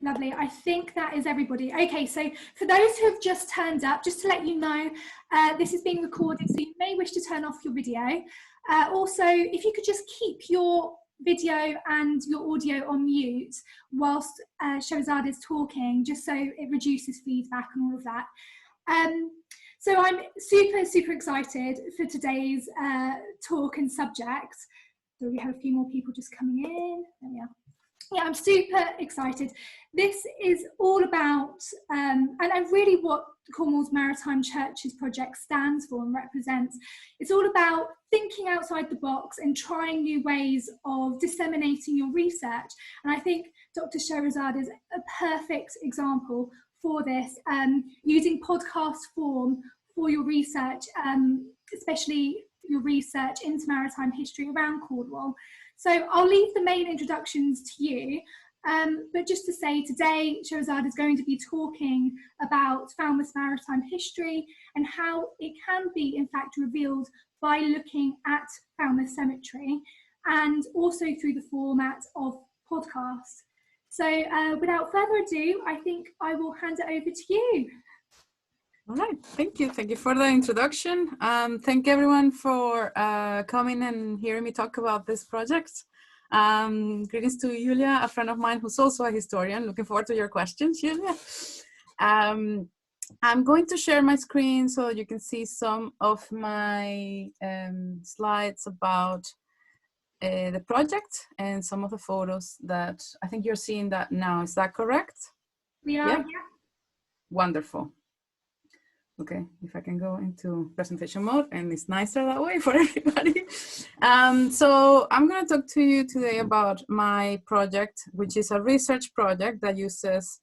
Lovely. I think that is everybody. Okay, so for those who have just turned up, just to let you know, this is being recorded, so you may wish to turn off your video. Also, if you could just keep your video and your audio on mute whilst Sherezade is talking, just so it reduces feedback and all of that. So I'm super excited for today's talk and subject. So we have a few more people just coming in. There we are. Yeah, I'm super excited. This is all about, and really what Cornwall's Maritime Churches project stands for and represents. It's all about thinking outside the box and trying new ways of disseminating your research. And I think Dr. Sherezade is a perfect example for this, using podcast form for your research, especially your research into maritime history around Cornwall. So I'll leave the main introductions to you, but just to say today Sherezade is going to be talking about Falmouth maritime history and how it can be in fact revealed by looking at Falmouth Cemetery and also through the format of podcasts. So without further ado, I think I will hand it over to you. All right, thank you. Thank you for the introduction. Thank everyone for coming and hearing me talk about this project. Greetings to Julia, a friend of mine who's also a historian. Looking forward to your questions, Julia. I'm going to share my screen so you can see some of my slides about the project and some of the photos that I think you're seeing that now. Is that correct? We are, yeah. Wonderful. Okay, if I can go into presentation mode, and it's nicer that way for everybody. So I'm going to talk to you today about my project, which is a research project that uses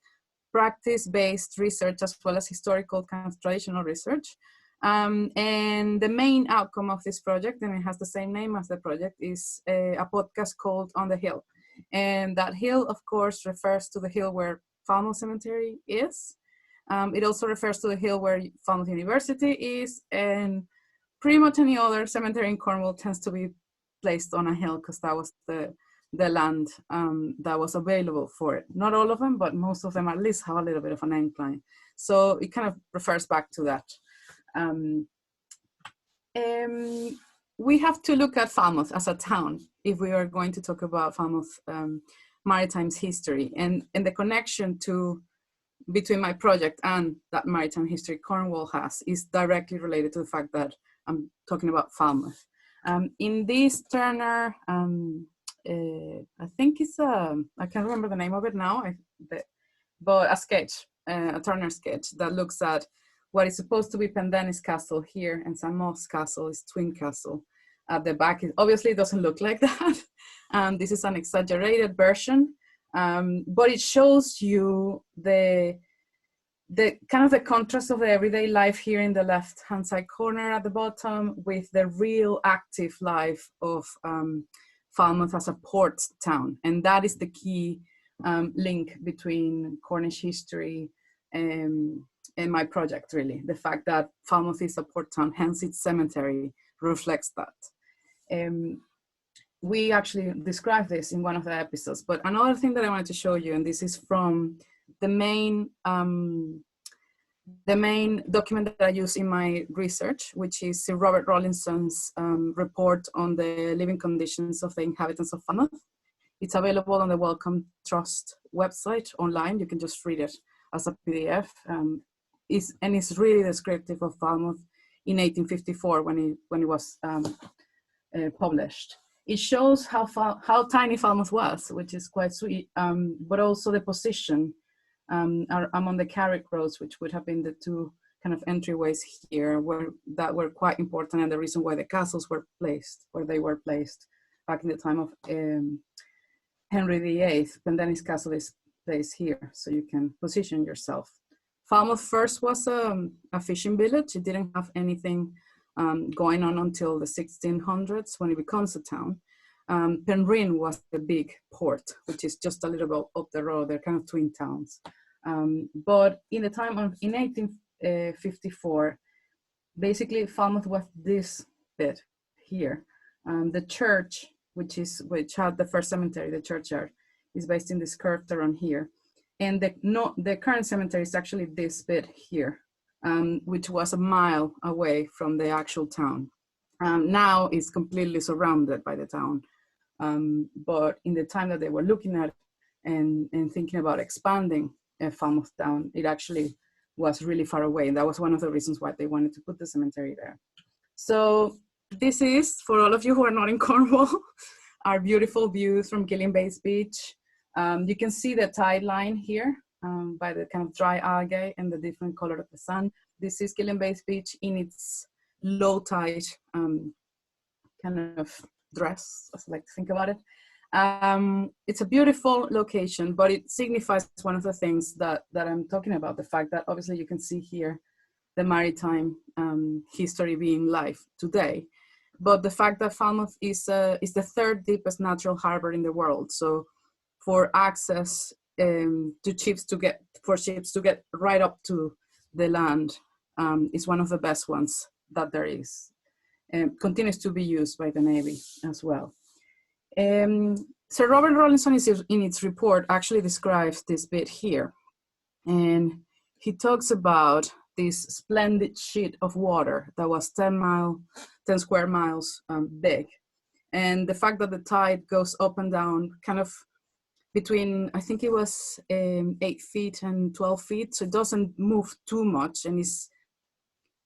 practice-based research as well as historical kind of traditional research. And the main outcome of this project, and it has the same name as the project, is a podcast called On the Hill. And that hill, of course, refers to the hill where Falmouth Cemetery is. It also refers to the hill where Falmouth University is, and pretty much any other cemetery in Cornwall tends to be placed on a hill because that was the land that was available for it. Not all of them, but most of them at least have a little bit of an incline. So it kind of refers back to that. We have to look at Falmouth as a town if we are going to talk about Falmouth Maritime's history, and the connection between my project and that maritime history Cornwall has is directly related to the fact that I'm talking about Falmouth. In this Turner, I think it's I can't remember the name of it now, but a sketch, a Turner sketch that looks at what is supposed to be Pendennis Castle here, and St. Moth's Castle is Twin Castle. At the back, obviously it doesn't look like that. This is an exaggerated version. But it shows you the kind of the contrast of the everyday life here in the left-hand side corner at the bottom with the real active life of Falmouth as a port town. And that is the key link between Cornish history and my project, really. The fact that Falmouth is a port town, hence its cemetery, reflects that. We actually described this in one of the episodes, but another thing that I wanted to show you, and this is from the main document that I use in my research, which is Sir Robert Rawlinson's report on the living conditions of the inhabitants of Falmouth. It's available on the Wellcome Trust website online. You can just read it as a PDF. And it's really descriptive of Falmouth in 1854 when it was published. It shows how tiny Falmouth was, which is quite sweet, but also the position among the Carrick roads, which would have been the two kind of entryways here, that were quite important, and the reason why the castles were placed where they were placed back in the time of Henry VIII. Pendennis Castle is placed here, so you can position yourself. Falmouth first was a fishing village. It didn't have anything going on until the 1600s when it becomes a town. Penryn was the big port, which is just a little bit up the road. They're kind of twin towns. But in the time in 1854, basically Falmouth was this bit here. The church, which had the first cemetery, the churchyard, is based in this curved around here. And the current cemetery is actually this bit here, which was a mile away from the actual town. Now it's completely surrounded by the town. But in the time that they were looking at and thinking about expanding Falmouth Town, it actually was really far away. And that was one of the reasons why they wanted to put the cemetery there. So this is, for all of you who are not in Cornwall, our beautiful views from Gillian Bay's beach. You can see the tide line here by the kind of dry algae and the different color of the sun. This is Gillian Bay's beach in its low tide kind of dress, as I like to think about it. It's a beautiful location, but it signifies one of the things that I'm talking about, the fact that obviously you can see here the maritime history being live today. But the fact that Falmouth is the third deepest natural harbor in the world. So for access to ships to get right up to the land is one of the best ones that there is. Continues to be used by the Navy as well. Sir Robert Rawlinson in its report actually describes this bit here. And he talks about this splendid sheet of water that was 10 square miles big. And the fact that the tide goes up and down kind of between, I think it was 8 feet and 12 feet. So it doesn't move too much and is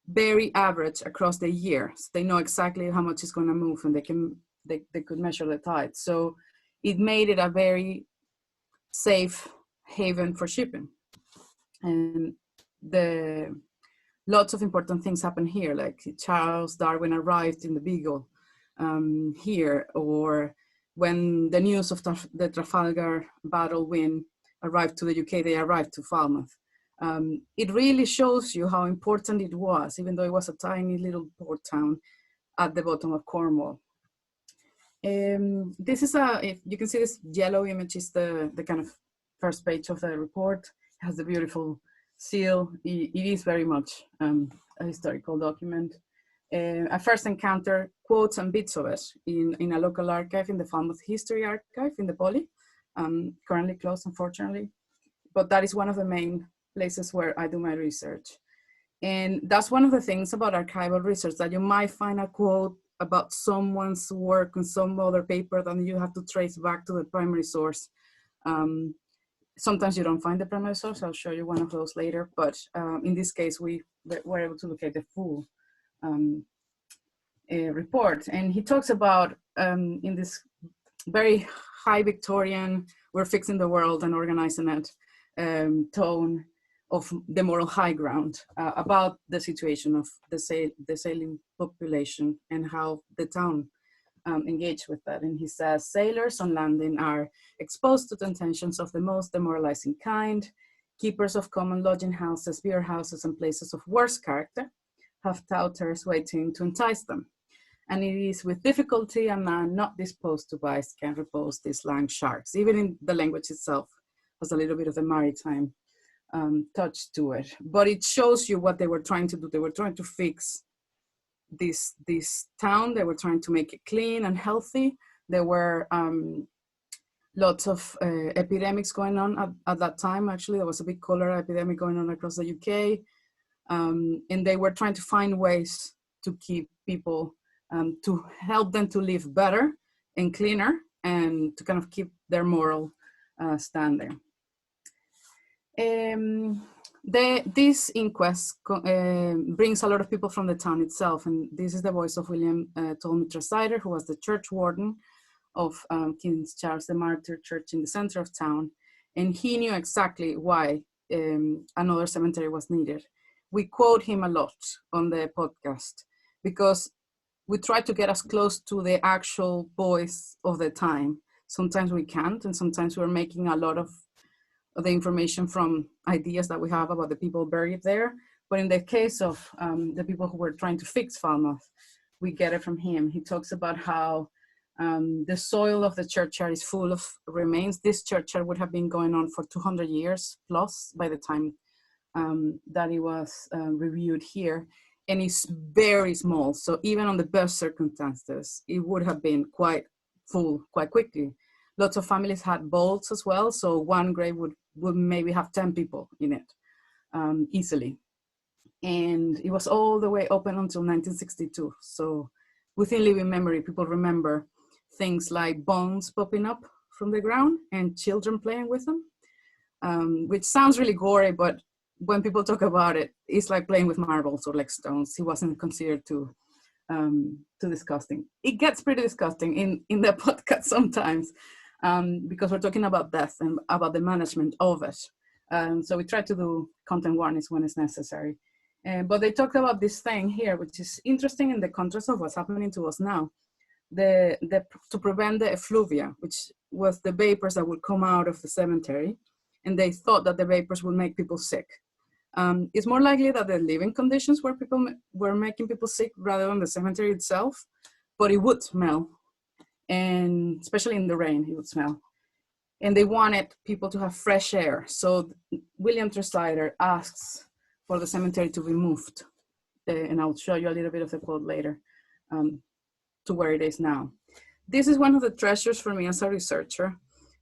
very average across the year. So they know exactly how much it's going to move, and they could measure the tide. So it made it a very safe haven for shipping. And lots of important things happen here, like Charles Darwin arrived in the Beagle here, or when the news of the Trafalgar battle win arrived to the UK, they arrived to Falmouth. It really shows you how important it was, even though it was a tiny little port town at the bottom of Cornwall. This is if you can see this yellow image is the kind of first page of the report. It has the beautiful seal. It is very much a historical document. I first encountered quotes and bits of it in a local archive, in the Falmouth History Archive in the Poly, currently closed, unfortunately. But that is one of the main places where I do my research. And that's one of the things about archival research, that you might find a quote about someone's work on some other paper, then you have to trace back to the primary source. Sometimes you don't find the primary source. I'll show you one of those later. But in this case, we were able to locate the full report. And he talks about, in this very high Victorian, we're fixing the world and organizing it tone of the moral high ground about the situation of the sailing population and how the town engaged with that. And he says, sailors on landing are exposed to temptations of the most demoralizing kind. Keepers of common lodging houses, beer houses, and places of worse character have touters waiting to entice them. And it is with difficulty a man not disposed to vice can repose these land sharks. Even in the language itself has a little bit of the maritime touch to it. But it shows you what they were trying to do. They were trying to fix this town. They were trying to make it clean and healthy. There were lots of epidemics going on at that time. Actually, there was a big cholera epidemic going on across the UK. And they were trying to find ways to keep people, to help them to live better and cleaner, and to kind of keep their moral standing. This inquest brings a lot of people from the town itself, and this is the voice of William Tolmie-Tresider, who was the church warden of King Charles the Martyr Church in the center of town, and he knew exactly why another cemetery was needed. We quote him a lot on the podcast because we try to get as close to the actual voice of the time. Sometimes we can't, and sometimes we're making a lot of the information from ideas that we have about the people buried there. But in the case of the people who were trying to fix Falmouth, we get it from him. He talks about how the soil of the churchyard is full of remains. This churchyard would have been going on for 200 years plus by the time that it was reviewed here. And it's very small. So even on the best circumstances, it would have been quite full quite quickly. Lots of families had vaults as well. So one grave would would maybe have 10 people in it easily. And it was all the way open until 1962. So within living memory, people remember things like bones popping up from the ground and children playing with them, which sounds really gory, but when people talk about it, it's like playing with marbles or like stones. It wasn't considered too disgusting. It gets pretty disgusting in the podcast sometimes, because we're talking about death and about the management of it. So we try to do content warnings when it's necessary. But they talked about this thing here, which is interesting in the contrast of what's happening to us now. To prevent the effluvia, which was the vapors that would come out of the cemetery, and they thought that the vapors would make people sick. It's more likely that the living conditions were making people sick rather than the cemetery itself, but it would smell, and especially in the rain, it would smell. And they wanted people to have fresh air. So William Tresidder asks for the cemetery to be moved. And I'll show you a little bit of the quote later to where it is now. This is one of the treasures for me as a researcher.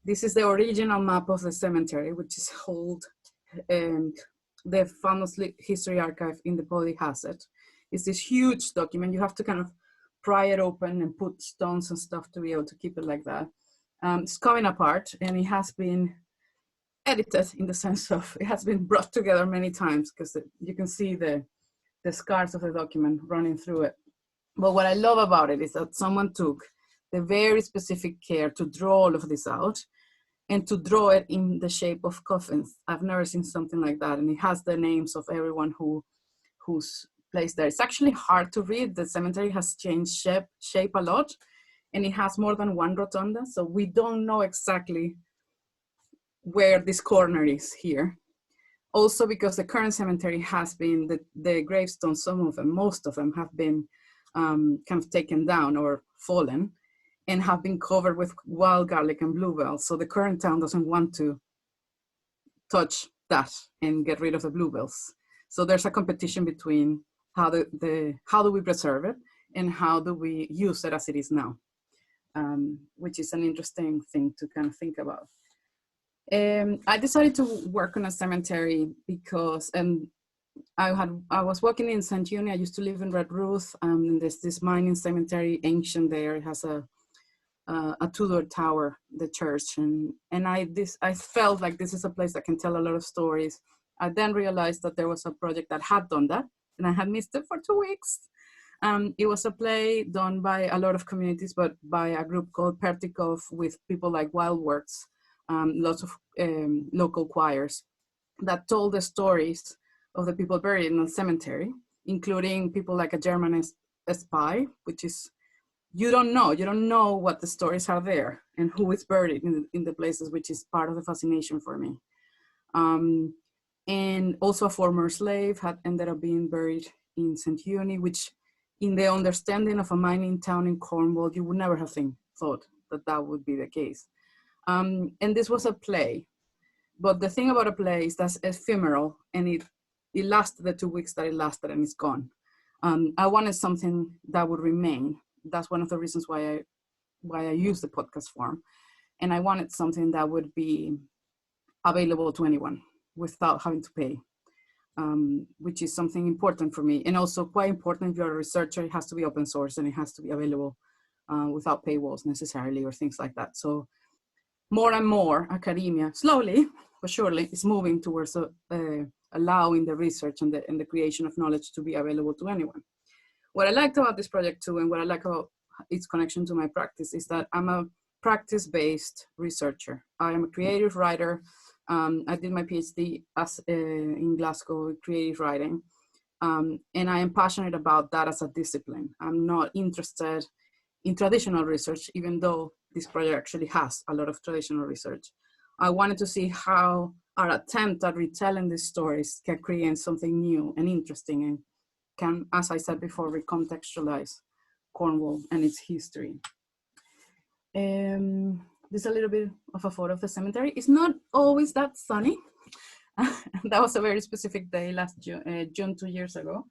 This is the original map of the cemetery, which is held, the Falmouth History Archive in the Poly has it. It's this huge document. You have to kind of pry it open and put stones and stuff to be able to keep it like that. It's coming apart, and it has been edited in the sense of it has been brought together many times, because you can see the scars of the document running through it. But what I love about it is that someone took the very specific care to draw all of this out and to draw it in the shape of coffins. I've never seen something like that. And it has the names of everyone who's placed there. It's actually hard to read. The cemetery has changed shape a lot, and it has more than one rotunda. So we don't know exactly where this corner is here. Also because the current cemetery has been, the gravestones, some of them, most of them have been kind of taken down or fallen, and have been covered with wild garlic and bluebells. So the current town doesn't want to touch that and get rid of the bluebells. So there's a competition between how do we preserve it and how do we use it as it is now, which is an interesting thing to kind of think about. I decided to work on a cemetery because I was working in St. Uni. I used to live in Red Ruth. And there's this mining cemetery, ancient there. It has a Tudor tower, the church, and I felt like this is a place that can tell a lot of stories. I then realized that there was a project that had done that, and I had missed it for 2 weeks. It was a play done by a lot of communities, but by a group called Pertikov, with people like Wildworks, lots of local choirs that told the stories of the people buried in the cemetery, including people like a German spy, which is, you don't know what the stories are there and who is buried in the places, which is part of the fascination for me. And also a former slave had ended up being buried in St. Uni, which in the understanding of a mining town in Cornwall, you would never have thought that would be the case. And this was a play, but the thing about a play is that's ephemeral, and it lasted the 2 weeks that it lasted, and it's gone. I wanted something that would remain. That's one of the reasons why I use the podcast form. And I wanted something that would be available to anyone without having to pay, which is something important for me. And also quite important if you're a researcher, it has to be open source, and it has to be available without paywalls necessarily or things like that. So more and more academia, slowly but surely, is moving towards allowing the research and the creation of knowledge to be available to anyone. What I liked about this project too, and what I like about its connection to my practice, is that I'm a practice-based researcher. I am a creative writer. I did my PhD in Glasgow in creative writing. And I am passionate about that as a discipline. I'm not interested in traditional research, even though this project actually has a lot of traditional research. I wanted to see how our attempt at retelling these stories can create something new and interesting, and can, as I said before, recontextualize Cornwall and its history. This is a little bit of a photo of the cemetery. It's not always that sunny. That was a very specific day last June 2 years ago.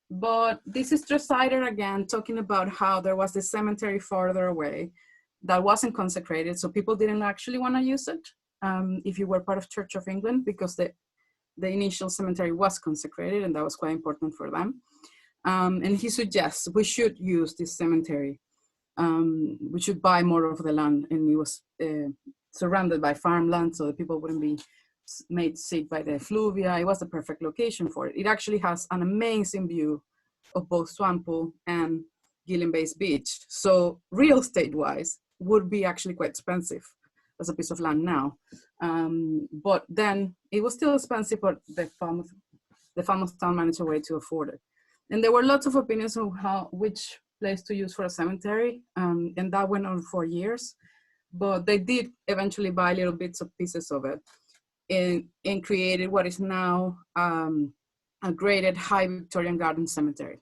But this is Sherezade again, talking about how there was this cemetery farther away that wasn't consecrated, so people didn't actually want to use it. if you were part of Church of England, because the initial cemetery was consecrated, and that was quite important for them. And he suggests we should use this cemetery. We should buy more of the land, and it was surrounded by farmland, so the people wouldn't be made sick by the effluvia. It was the perfect location for it. It actually has an amazing view of both Swamppool and Gillian Bay's beach. So real estate-wise, would be actually quite expensive as a piece of land now. But then it was still expensive, but the Falmouth town managed a way to afford it. And there were lots of opinions on which place to use for a cemetery, and that went on for years. But they did eventually buy little bits of pieces of it and created what is now a graded high Victorian garden cemetery,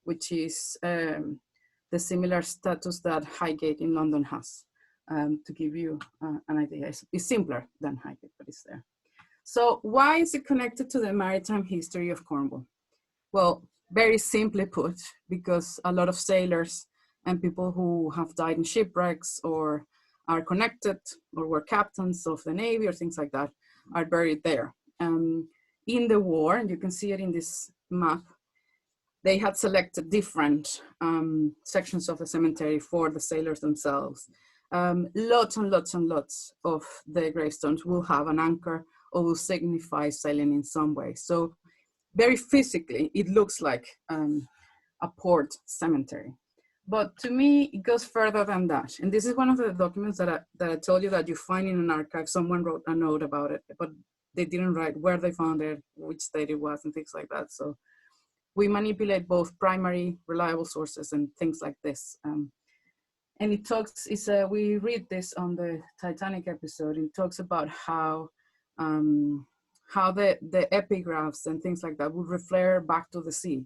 which is the similar status that Highgate in London has. To give you an idea, it's simpler than Highgate, but it's there. So why is it connected to the maritime history of Cornwall? Well, very simply put, because a lot of sailors and people who have died in shipwrecks or are connected or were captains of the Navy or things like that are buried there. In the war, and you can see it in this map, they had selected different sections of the cemetery for the sailors themselves. Lots and lots and lots of the gravestones will have an anchor or will signify sailing in some way. So very physically, it looks like a port cemetery. But to me, it goes further than that. And this is one of the documents that I told you that you find in an archive. Someone wrote a note about it, but they didn't write where they found it, which state it was, and things like that. So we manipulate both primary, reliable sources and things like this. And it talks, we read this on the Titanic episode. It talks about how the epigraphs and things like that would reflare back to the sea.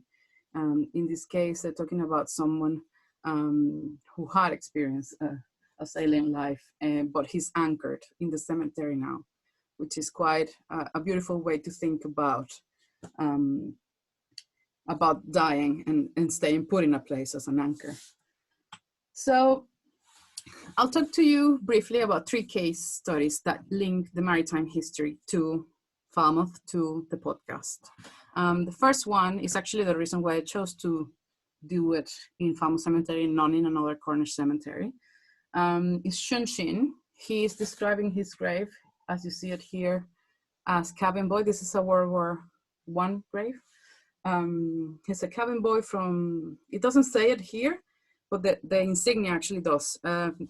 In this case, they're talking about someone who had experienced a sailing life, but he's anchored in the cemetery now, which is quite a beautiful way to think about dying and staying put in a place as an anchor. So I'll talk to you briefly about 3 case studies that link the maritime history to Falmouth, to the podcast. The first one is actually the reason why I chose to do it in Falmouth Cemetery and not in another Cornish cemetery. Is Chung Shin. He is describing his grave, as you see it here, as cabin boy. This is a World War I grave. He's a cabin boy from, it doesn't say it here, but the insignia actually does,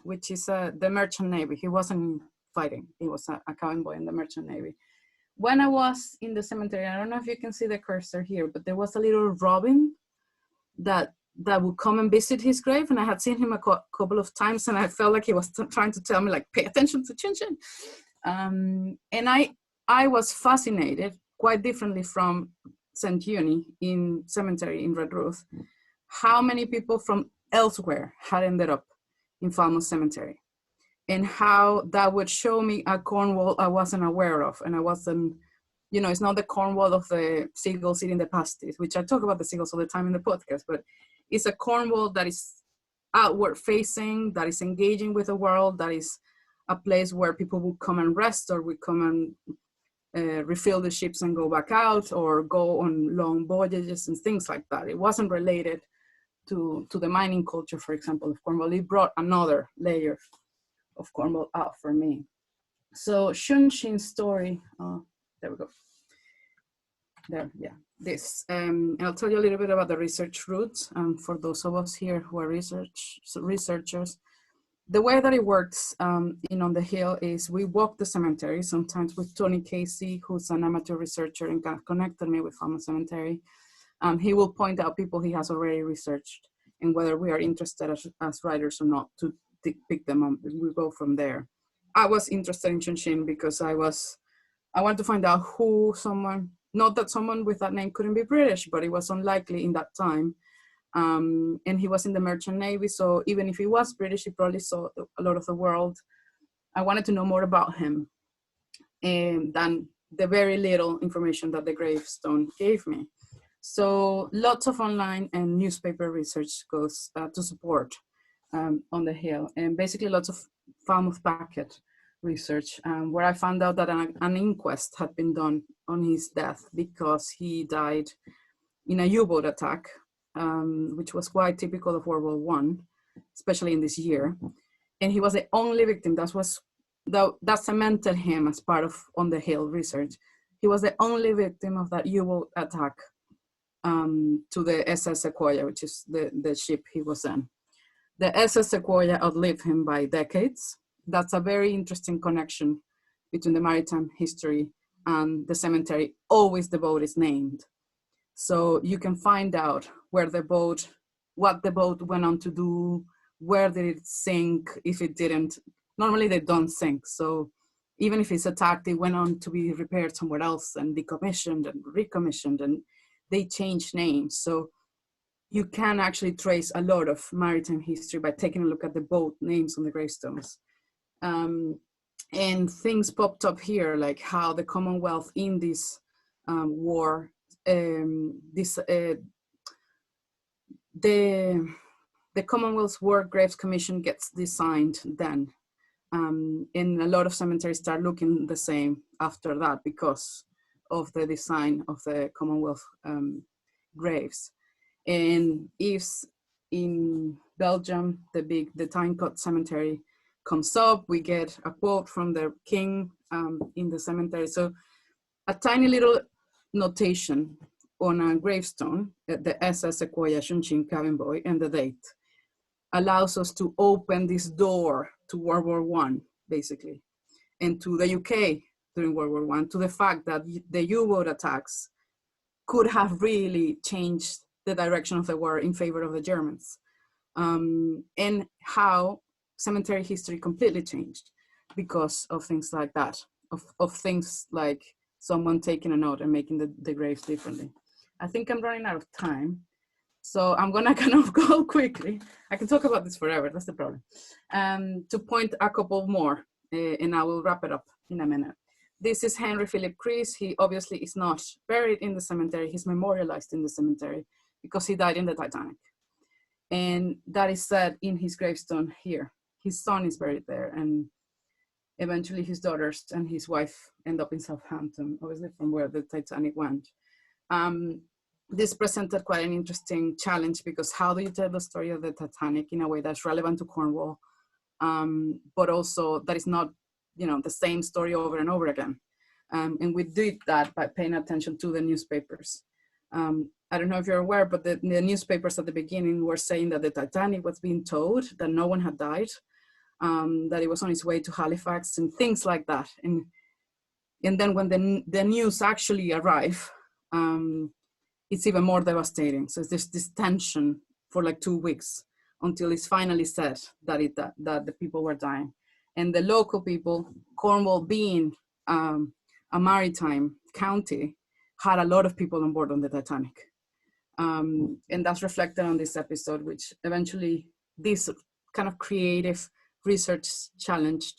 which is the Merchant Navy. He wasn't fighting. He was a cabin boy in the Merchant Navy. When I was in the cemetery, I don't know if you can see the cursor here, but there was a little robin that would come and visit his grave, and I had seen him a couple of times, and I felt like he was trying to tell me, like, pay attention to Chung Shin. And I was fascinated, quite differently from St. Uni in cemetery in Redruth, how many people from elsewhere had ended up in Falmouth Cemetery, and how that would show me a Cornwall I wasn't aware of. And I wasn't, you know, it's not the Cornwall of the seagulls eating the pasties, which I talk about the seagulls all the time in the podcast, but it's a Cornwall that is outward facing, that is engaging with the world, that is a place where people would come and rest, or would come and refill the ships and go back out, or go on long voyages and things like that. It wasn't related to the mining culture, for example, of Cornwall. It brought another layer of Cornwall out for me. So Chung Shin's story, there we go. There, yeah, this. And I'll tell you a little bit about the research route for those of us here who are researchers. The way that it works in On the Hill is we walk the cemetery, sometimes with Tony Casey, who's an amateur researcher and connected me with Falmouth Cemetery. He will point out people he has already researched and whether we are interested as writers or not to pick them up. We go from there. I was interested in Chung Shin because I wanted to find out who someone, not that someone with that name couldn't be British, but it was unlikely in that time. And he was in the Merchant Navy, so even if he was British, he probably saw a lot of the world. I wanted to know more about him than the very little information that the gravestone gave me. So lots of online and newspaper research goes to support On the Hill, and basically lots of Falmouth Packet research, where I found out that an inquest had been done on his death because he died in a U-boat attack, which was quite typical of World War I, especially in this year. And he was the only victim. That cemented him as part of On the Hill research. He was the only victim of that U-boat attack to the SS Sequoia, which is the ship he was in. The SS Sequoia outlived him by decades. That's a very interesting connection between the maritime history and the cemetery. Always the boat is named. So you can find out what the boat went on to do, where did it sink, if it didn't. Normally they don't sink. So even if it's attacked, it went on to be repaired somewhere else and decommissioned and recommissioned, and they change names. So you can actually trace a lot of maritime history by taking a look at the boat names on the gravestones. And things popped up here, like how the Commonwealth in this war, the Commonwealth's War Graves Commission gets designed then. And a lot of cemeteries start looking the same after that because of the design of the Commonwealth graves. And if in Belgium, the Tynecourt Cemetery comes up, we get a quote from the king in the cemetery. So a tiny little notation on a gravestone, the SS Sequoia Chung Shin cabin boy, and the date allows us to open this door to World War I, basically, and to the UK during World War I, to the fact that the U-boat attacks could have really changed the direction of the war in favor of the Germans, and how cemetery history completely changed because of things like that, of things like someone taking a note and making the graves differently. I think I'm running out of time, so I'm gonna kind of go quickly. I can talk about this forever, that's the problem. To point a couple more, and I will wrap it up in a minute. This is Henry Philip Creese. He obviously is not buried in the cemetery, he's memorialized in the cemetery because he died in the Titanic. And that is said in his gravestone here. His son is buried there, and eventually his daughters and his wife end up in Southampton, obviously from where the Titanic went. This presented quite an interesting challenge because how do you tell the story of the Titanic in a way that's relevant to Cornwall, but also that is not, the same story over and over again. And we did that by paying attention to the newspapers. I don't know if you're aware, but the newspapers at the beginning were saying that the Titanic was being towed, that no one had died, that it was on its way to Halifax and things like that. And then when the news actually arrive, it's even more devastating. So there's this tension for like 2 weeks until it's finally said that the people were dying. And the local people, Cornwall being a maritime county, had a lot of people on board on the Titanic. And that's reflected on this episode, which eventually this kind of creative research challenge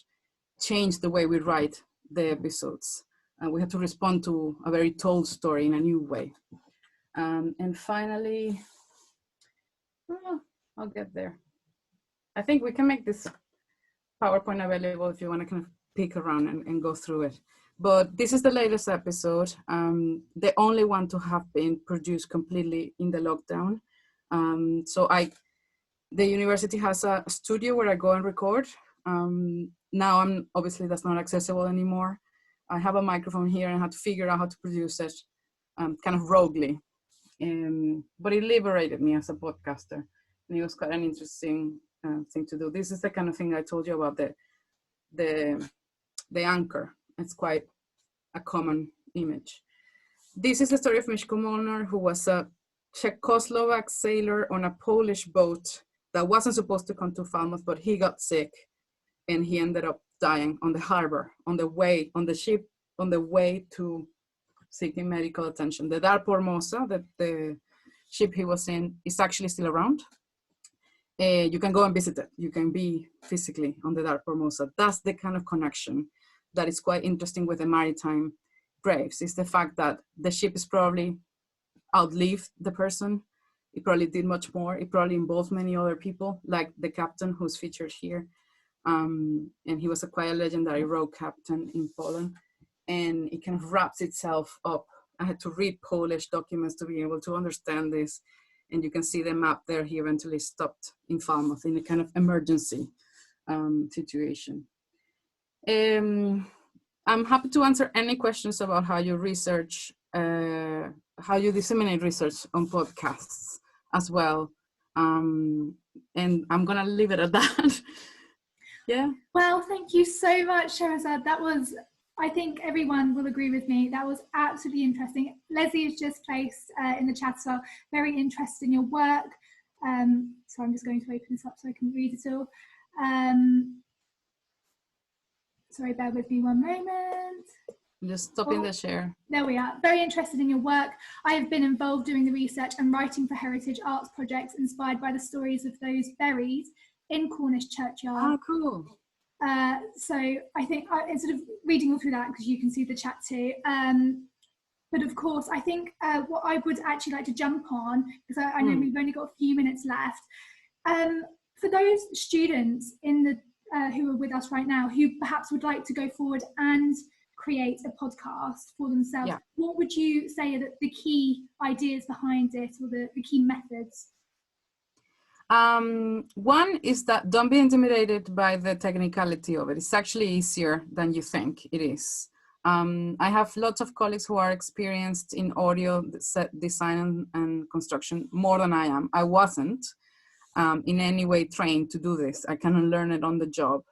changed the way we write the episodes. We had to respond to a very told story in a new way. And finally, I'll get there. I think we can make this PowerPoint available if you want to kind of peek around and go through it. But this is the latest episode, the only one to have been produced completely in the lockdown. The university has a studio where I go and record. Now obviously that's not accessible anymore. I have a microphone here and I had to figure out how to produce it kind of roguely. But it liberated me as a podcaster. And it was quite an interesting thing to do. This is the kind of thing I told you about the anchor. It's quite a common image. This is the story of Miśko Molnár, who was a Czechoslovak sailor on a Polish boat that wasn't supposed to come to Falmouth, but he got sick and he ended up dying on the harbor, on the ship, on the way to seeking medical attention. The Dar Formosa, the ship he was in, is actually still around. You can go and visit it. You can be physically on the Dar Formosa. That's the kind of connection that is quite interesting with the maritime graves, is the fact that the ship is probably outlived the person. It probably did much more. It probably involved many other people, like the captain who's featured here. And he was a quite legendary rogue captain in Poland, and it kind of wraps itself up. I had to read Polish documents to be able to understand this, and you can see the map there. He eventually stopped in Falmouth in a kind of emergency situation. I'm happy to answer any questions about how you research, how you disseminate research on podcasts as well. And I'm gonna leave it at that. Yeah. Well, thank you so much, Sherezade. That was, I think everyone will agree with me, that was absolutely interesting. Leslie has just placed in the chat as well, very interested in your work. So I'm just going to open this up so I can read it all. Sorry, bear with me one moment. Just stopping the share. There we are. Very interested in your work. I have been involved doing the research and writing for heritage arts projects inspired by the stories of those buried in Cornish churchyard. Oh, cool. So I think instead of reading all through that, because you can see the chat too, but of course, I think what I would actually like to jump on, because I know we've only got a few minutes left, for those students in the who are with us right now, who perhaps would like to go forward and create a podcast for themselves, what would you say are the key ideas behind it, or the key methods? One is that don't be intimidated by the technicality of it. It's actually easier than you think it is. I have lots of colleagues who are experienced in audio set design and construction more than I am. I wasn't in any way trained to do this. I kind of learned it on the job.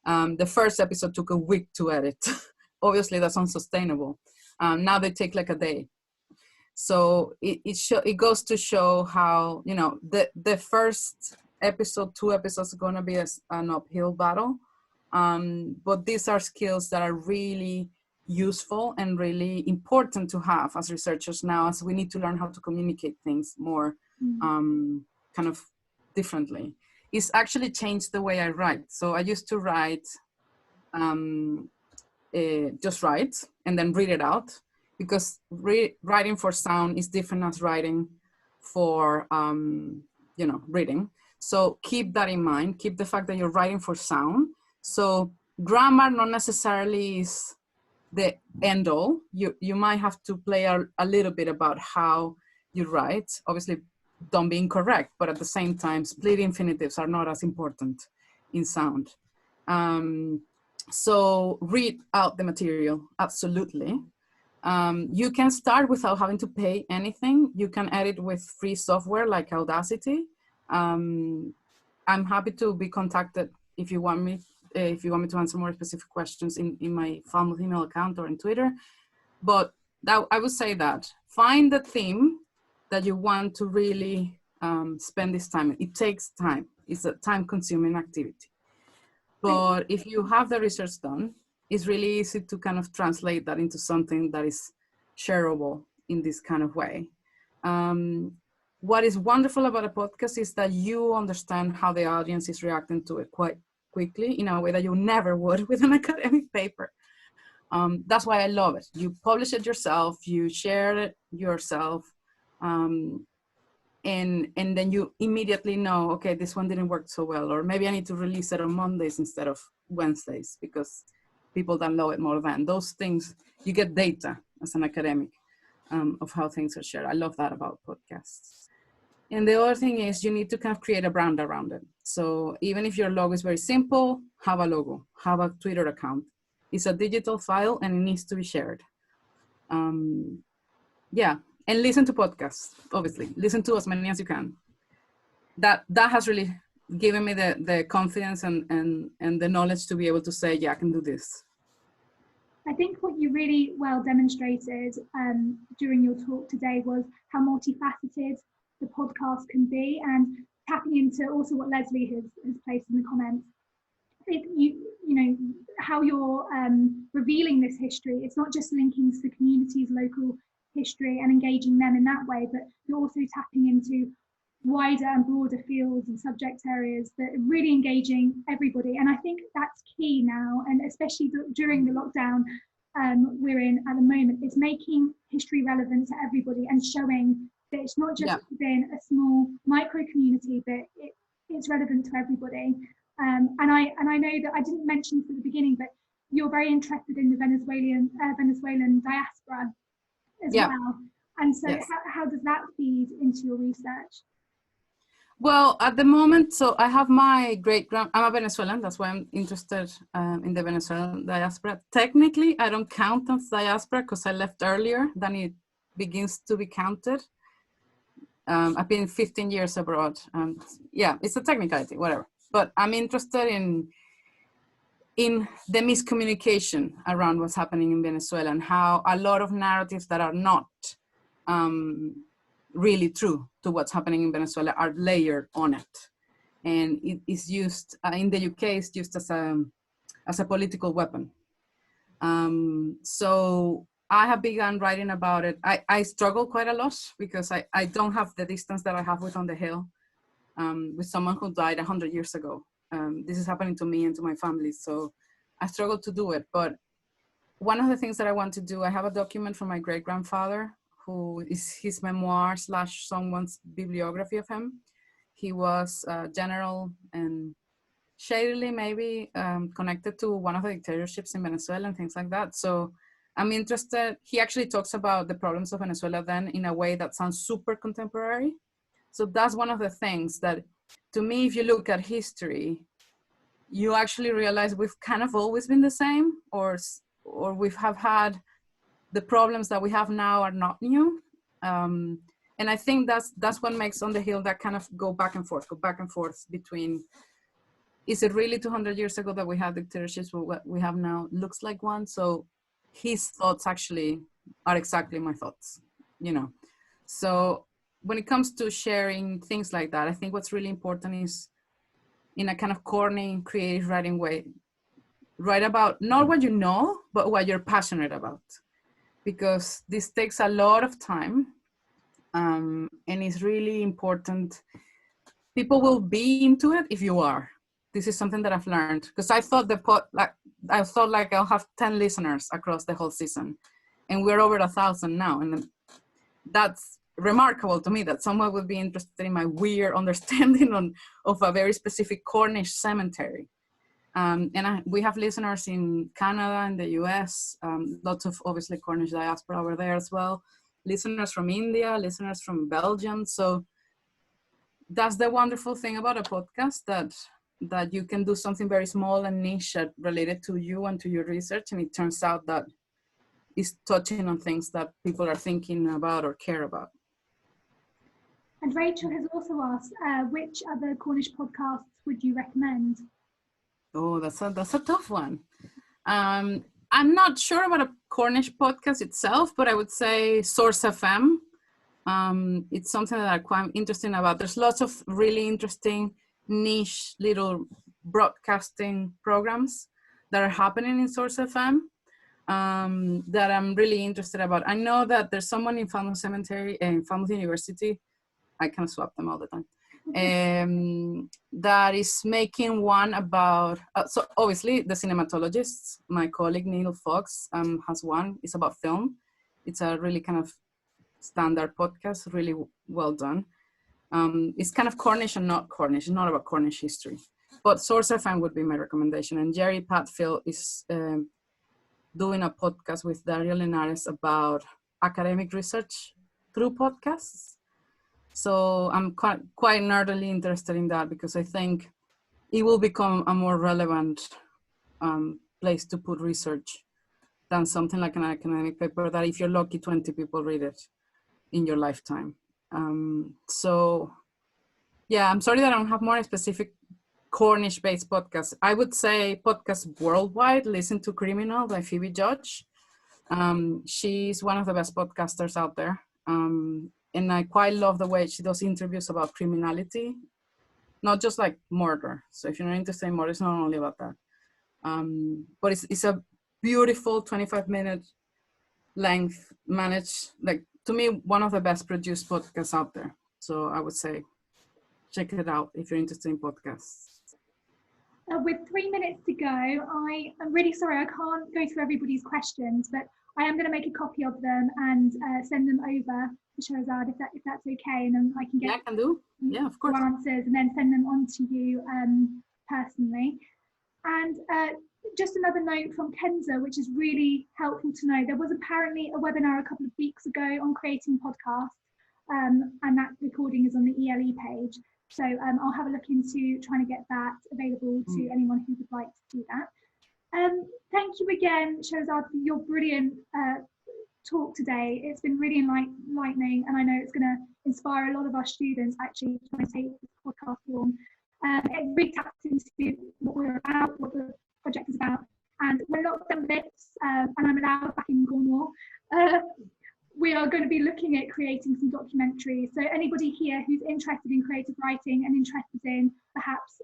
The first episode took a week to edit. Obviously, that's unsustainable. Now they take like a day. So it goes to show how, you know, the first episode, 2 episodes are going to be an uphill battle. But these are skills that are really useful and really important to have as researchers now, as we need to learn how to communicate things more kind of differently. It's actually changed the way I write. So I used to write, just write and then read it out, because writing for sound is different as writing for, you know, reading. So keep that in mind. Keep the fact that you're writing for sound. So grammar not necessarily is the end all. You might have to play a little bit about how you write. Obviously, don't be incorrect, but at the same time, split infinitives are not as important in sound. So read out the material, absolutely. You can start without having to pay anything. You can edit with free software like Audacity. I'm happy to be contacted if you want me to answer more specific questions in my Falmouth email account or in Twitter. But I would say that find the theme that you want to really spend this time. It takes time. It's a time-consuming activity. But if you have the research done, it's really easy to kind of translate that into something that is shareable in this kind of way. What is wonderful about a podcast is that you understand how the audience is reacting to it quite quickly in a way that you never would with an academic paper. That's why I love it. You publish it yourself, you share it yourself, and then you immediately know, okay, this one didn't work so well, or maybe I need to release it on Mondays instead of Wednesdays because people download it more than. Those things, you get data as an academic of how things are shared. I love that about podcasts. And the other thing is you need to kind of create a brand around it. So even if your logo is very simple, have a logo, have a Twitter account. It's a digital file and it needs to be shared. Yeah, and listen to podcasts, obviously. Listen to as many as you can. That has really given me the confidence and the knowledge to be able to say, yeah, I can do this. I think what you really well demonstrated during your talk today was how multifaceted the podcast can be, and tapping into also what Leslie has placed in the comments. You know, how you're revealing this history. It's not just linking to the community's local history and engaging them in that way, but you're also tapping into wider and broader fields and subject areas that are really engaging everybody. And I think that's key now, and especially during the lockdown we're in at the moment, is making history relevant to everybody and showing that it's not just within a small micro community, but it's relevant to everybody. And I know that I didn't mention this at the beginning, but you're very interested in the Venezuelan diaspora as well. And so yes. how does that feed into your research? Well, at the moment, so I have my I'm a Venezuelan, that's why I'm interested in the Venezuelan diaspora. Technically, I don't count as diaspora because I left earlier than it begins to be counted. I've been 15 years abroad. Yeah, it's a technicality, whatever. But I'm interested in the miscommunication around what's happening in Venezuela and how a lot of narratives that are not really true to what's happening in Venezuela are layered on it. And it is used, in the UK, it's used as a political weapon. So I have begun writing about it. I struggle quite a lot because I don't have the distance that I have with On the Hill, with someone who died 100 years ago. This is happening to me and to my family, so I struggle to do it. But one of the things that I want to do, I have a document from my great-grandfather, who is his memoir / someone's bibliography of him. He was general and shadily maybe connected to one of the dictatorships in Venezuela and things like that. So I'm interested. He actually talks about the problems of Venezuela then in a way that sounds super contemporary. So that's one of the things that, to me, if you look at history, you actually realize we've kind of always been the same, or we have had the problems that we have now are not new. And I think that's what makes On the Hill that kind of go back and forth between, is it really 200 years ago that we had dictatorships, but what we have now looks like one? So his thoughts actually are exactly my thoughts, you know. So when it comes to sharing things like that, I think what's really important is, in a kind of corny, creative writing way, write about not what you know, but what you're passionate about. Because this takes a lot of time, and it's really important. People will be into it if you are. This is something that I've learned, because I thought I'll have 10 listeners across the whole season, and we're over 1,000 now, and that's remarkable to me that someone would be interested in my weird understanding of a very specific Cornish cemetery. We have listeners in Canada and the US, lots of obviously Cornish diaspora over there as well, listeners from India, listeners from Belgium. So that's the wonderful thing about a podcast, that you can do something very small and niche related to you and to your research. And it turns out that it's touching on things that people are thinking about or care about. And Rachel has also asked, which other Cornish podcasts would you recommend? Oh, that's a tough one. I'm not sure about a Cornish podcast itself, but I would say Source FM. It's something that I'm quite interested about. There's lots of really interesting niche little broadcasting programs that are happening in Source FM that I'm really interested about. I know that there's someone in Falmouth Cemetery and Falmouth University, I kind of swap them all the time, that is making one about, so obviously the cinematologists, my colleague Neil Fox has one, it's about film. It's a really kind of standard podcast, really well done. It's kind of Cornish and not Cornish, it's not about Cornish history. But Source FM would be my recommendation. And Jerry Patfield is doing a podcast with Dario Linares about academic research through podcasts. So I'm quite nerdily interested in that, because I think it will become a more relevant place to put research than something like an academic paper that, if you're lucky, 20 people read it in your lifetime. So yeah, I'm sorry that I don't have more specific Cornish-based podcasts. I would say podcasts worldwide, listen to Criminal by Phoebe Judge. She's one of the best podcasters out there. And I quite love the way she does interviews about criminality, not just like murder. So if you're not interested in murder, it's not only about that. But it's a beautiful 25-minute length, managed, like, to me, one of the best produced podcasts out there. So I would say check it out if you're interested in podcasts. With 3 minutes to go, I'm really sorry I can't go through everybody's questions, but I am going to make a copy of them and send them over to Sherezade if that's okay, and then I can get I can do. Yeah, of course. answers and then send them on to you personally. And just another note from Kenza, which is really helpful to know. There was apparently a webinar a couple of weeks ago on creating podcasts, and that recording is on the ELE page. So I'll have a look into trying to get that available to anyone who would like to do that. Thank you again, Sherezade, for your brilliant talk today. It's been really enlightening, and I know it's going to inspire a lot of our students actually trying to take this podcast form. It really taps into what we're about, what the project is about, and we're not done bits, and I'm allowed back in Cornwall. We are going to be looking at creating some documentaries. So anybody here who's interested in creative writing and interested in perhaps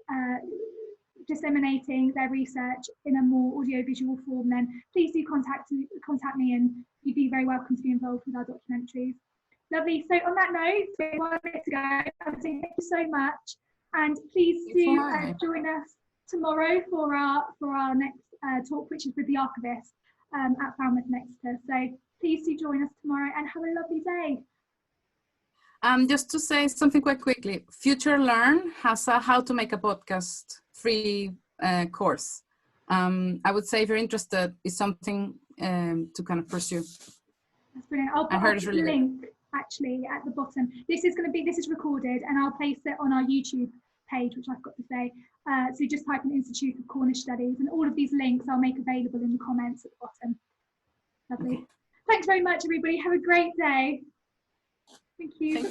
disseminating their research in a more audiovisual form, then please do contact me, and you'd be very welcome to be involved with our documentaries. Lovely. So on that note, we have 1 minute to go. I would say thank you so much, and please do join us tomorrow for our next talk, which is with the archivist at Falmouth Exeter. So please do join us tomorrow and have a lovely day. Just to say something quite quickly, Future Learn has a how to make a podcast free course. I would say if you're interested, it's something to kind of pursue. That's brilliant. I'll put a link actually at the bottom. This is recorded, and I'll place it on our YouTube page, which I've got to say. So just type in Institute of Cornish Studies, and all of these links I'll make available in the comments at the bottom. Lovely. Okay. Thanks very much, everybody. Have a great day. Thank you.